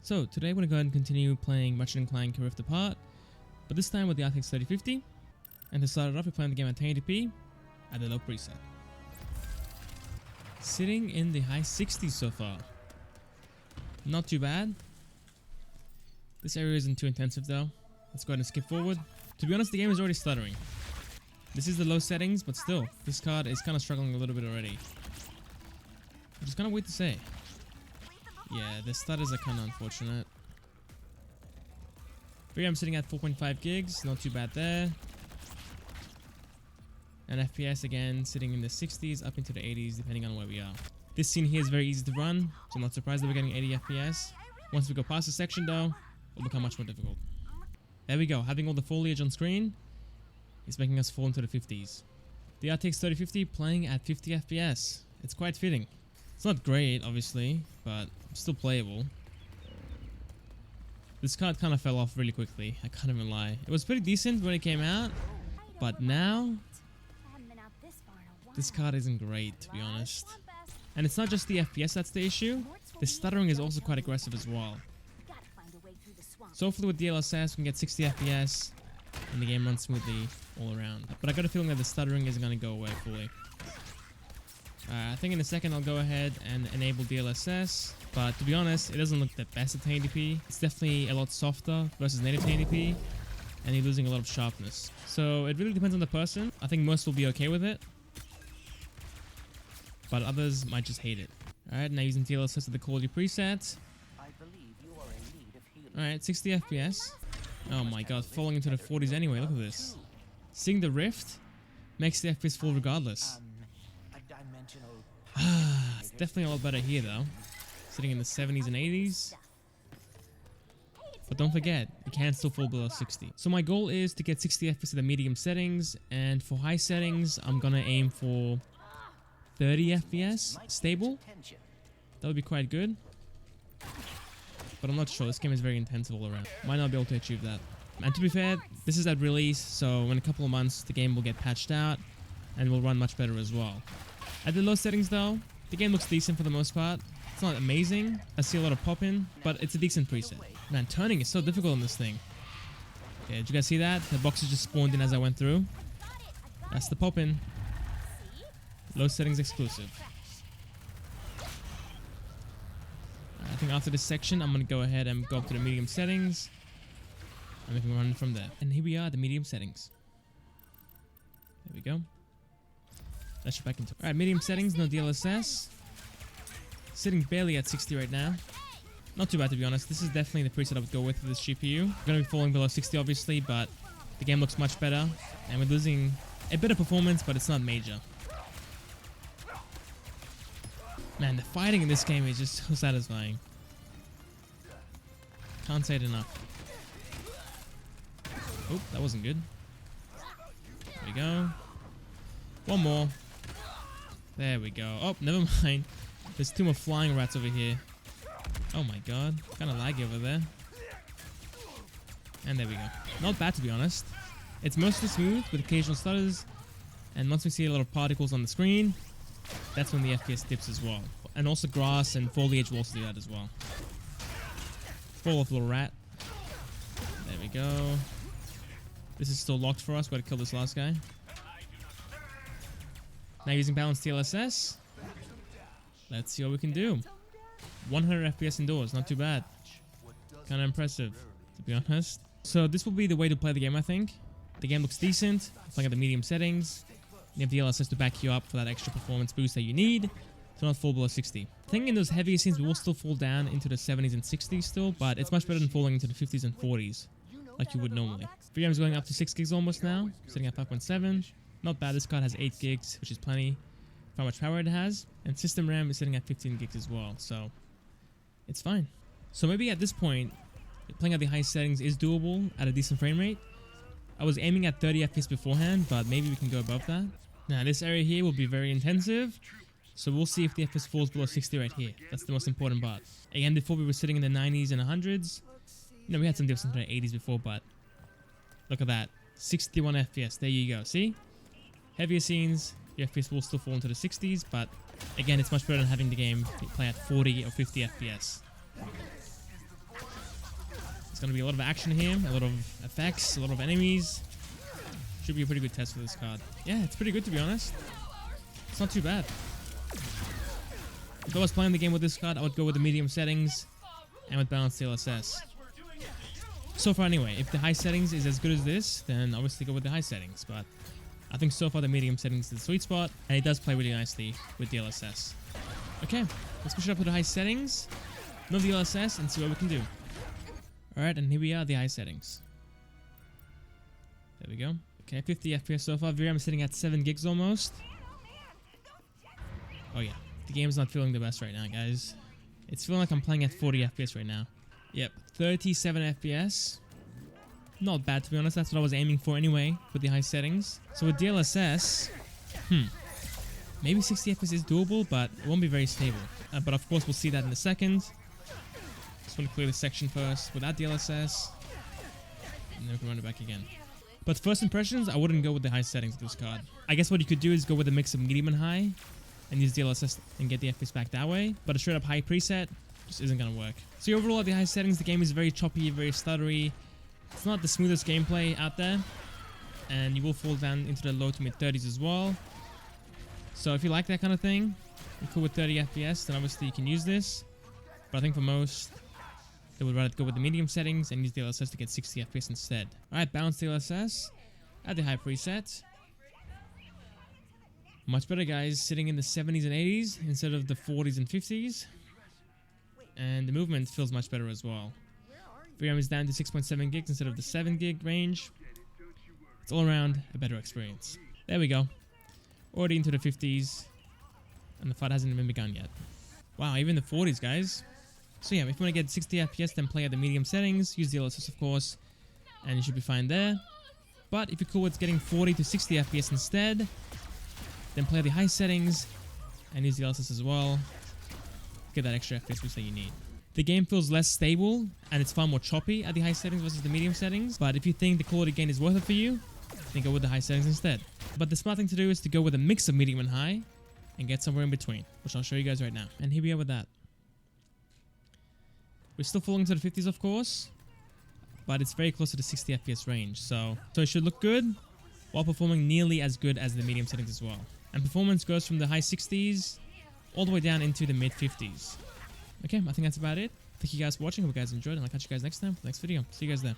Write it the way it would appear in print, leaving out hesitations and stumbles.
So today we're going to go ahead and continue playing Ratchet Clank Rift Apart, but this time with the RTX 3050. And to start it off, we're playing the game at 1080p at the low preset. Sitting in the high 60s so far. Not too bad. This area isn't too intensive though. Let's go ahead and skip forward. To be honest, the game is already stuttering. This is the low settings, but still, this card is kind of struggling a little bit already. Which is kind of weird to say. Yeah, the stutters are kind of unfortunate. But yeah, I'm sitting at 4.5 gigs, not too bad there. And FPS again, sitting in the 60s, up into the 80s, depending on where we are. This scene here is very easy to run, so I'm not surprised that we're getting 80 FPS. Once we go past this section though, it'll become much more difficult. There we go, having all the foliage on screen is making us fall into the 50s. The RTX 3050 playing at 50 FPS. It's quite fitting. It's not great, obviously, but still playable. This card kind of fell off really quickly, I can't even lie. It was pretty decent when it came out, but now this card isn't great, to be honest. And it's not just the FPS that's the issue, the stuttering is also quite aggressive as well. So hopefully with DLSS we can get 60 FPS and the game runs smoothly all around. But I got a feeling that the stuttering isn't going to go away fully. I think in a second I'll go ahead and enable DLSS, but to be honest, it doesn't look the best at 1080p. It's definitely a lot softer versus native 1080p, and you're losing a lot of sharpness. So it really depends on the person. I think most will be okay with it, but others might just hate it. Alright, now using DLSS with the quality preset. Alright, 60 FPS. Oh my god, falling into the 40s anyway, look at this. Seeing the Rift makes the FPS fall regardless. It's definitely a lot better here though. Sitting in the 70s and 80s. But don't forget, it can still fall below 60. So my goal is to get 60 FPS at the medium settings, and for high settings, I'm gonna aim for 30 FPS stable. That would be quite good. But I'm not sure, this game is very intensive all around. Might not be able to achieve that. And to be fair, this is at release, so in a couple of months the game will get patched out and will run much better as well. At the low settings though, the game looks decent for the most part. It's not amazing, I see a lot of pop-in, but it's a decent preset. Man, turning is so difficult on this thing. Okay, did you guys see that? The boxes just spawned in as I went through. That's the pop-in. Low settings exclusive. I think after this section, I'm going to go ahead and go up to the medium settings. And we can run from there. And here we are, the medium settings. There we go. Let's get back into it. Alright, medium settings, no DLSS. Sitting barely at 60 right now. Not too bad, to be honest. This is definitely the preset I would go with this GPU. We're going to be falling below 60 obviously, but the game looks much better. And we're losing a bit of performance, but it's not major. Man, the fighting in this game is just so satisfying. Can't say it enough. Oh, that wasn't good. There we go. One more. There we go. Oh, never mind. There's two more flying rats over here. Oh my god. Kind of laggy over there. And there we go. Not bad, to be honest. It's mostly smooth with occasional stutters. And once we see a lot of particles on the screen, that's when the FPS dips as well. And also grass and foliage will also do that as well. Fall off, little rat. There we go. This is still locked for us. Gotta kill this last guy. Now using balanced DLSS. Let's see what we can do. 100 FPS indoors, not too bad. Kinda impressive, to be honest. So this will be the way to play the game, I think. The game looks decent. Playing at the medium settings. You have DLSS to back you up for that extra performance boost that you need to not fall below 60. I think in those heavier scenes we will still fall down into the 70s and 60s still, but it's much better than falling into the 50s and 40s like you would normally. VRAM is going up to 6 gigs almost now, sitting at 5.7. Not bad, this card has 8 gigs, which is plenty for how much power it has, and system RAM is sitting at 15 gigs as well, so it's fine. So maybe at this point, playing at the high settings is doable at a decent frame rate. I was aiming at 30 FPS beforehand, but maybe we can go above that. Now this area here will be very intensive, so we'll see if the FPS falls below 60 right here. That's the most important part. Again, before we were sitting in the 90s and 100s. You know, we had some dips into the 80s before, but look at that. 61 FPS, there you go, see? Heavier scenes, the FPS will still fall into the 60s, but again, it's much better than having the game play at 40 or 50 FPS. It's going to be a lot of action here, a lot of effects, a lot of enemies. Should be a pretty good test for this card. Yeah, it's pretty good to be honest. It's not too bad. If I was playing the game with this card, I would go with the medium settings and with balanced DLSS. So far anyway, if the high settings is as good as this, then obviously go with the high settings, but I think so far the medium settings is the sweet spot, and it does play really nicely with DLSS. Okay, let's push it up to the high settings, no DLSS, and see what we can do. Alright, and here we are, the high settings. There we go. Okay, 50 FPS so far. VRAM is sitting at 7 gigs almost. Oh yeah, the game's not feeling the best right now, guys. It's feeling like I'm playing at 40 FPS right now. Yep, 37 FPS. Not bad to be honest, that's what I was aiming for anyway with the high settings. So with DLSS, maybe 60 FPS is doable, but it won't be very stable. But of course we'll see that in a second. Just want to clear this section first without DLSS. And then we can run it back again. But first impressions, I wouldn't go with the high settings of this card. I guess what you could do is go with a mix of medium and high and use DLSS and get the FPS back that way. But a straight up high preset just isn't going to work. So overall at the high settings, the game is very choppy, very stuttery. It's not the smoothest gameplay out there. And you will fall down into the low to mid 30s as well. So if you like that kind of thing, you're cool with 30 FPS, then obviously you can use this. But I think for most, they would rather go with the medium settings and use DLSS to get 60 FPS instead. Alright, balanced DLSS at the high preset. Much better, guys, sitting in the 70s and 80s instead of the 40s and 50s. And the movement feels much better as well. VRAM is down to 6.7 gigs instead of the 7 gig range. It's all around a better experience. There we go. Already into the 50s. And the fight hasn't even begun yet. Wow, even the 40s, guys. So yeah, if you want to get 60 FPS, then play at the medium settings. Use DLSS, of course. And you should be fine there. But if you're cool with getting 40 to 60 FPS instead, then play the high settings and use DLSS as well. Get that extra FPS boost that you need. The game feels less stable and it's far more choppy at the high settings versus the medium settings. But if you think the quality gain is worth it for you, then go with the high settings instead. But the smart thing to do is to go with a mix of medium and high and get somewhere in between, which I'll show you guys right now. And here we are with that. We're still falling to the 50s, of course, but it's very close to the 60 FPS range. So it should look good while performing nearly as good as the medium settings as well. And performance goes from the high 60s all the way down into the mid 50s. Okay, I think that's about it. Thank you guys for watching. Hope you guys enjoyed, and I'll catch you guys next time for the next video. See you guys there.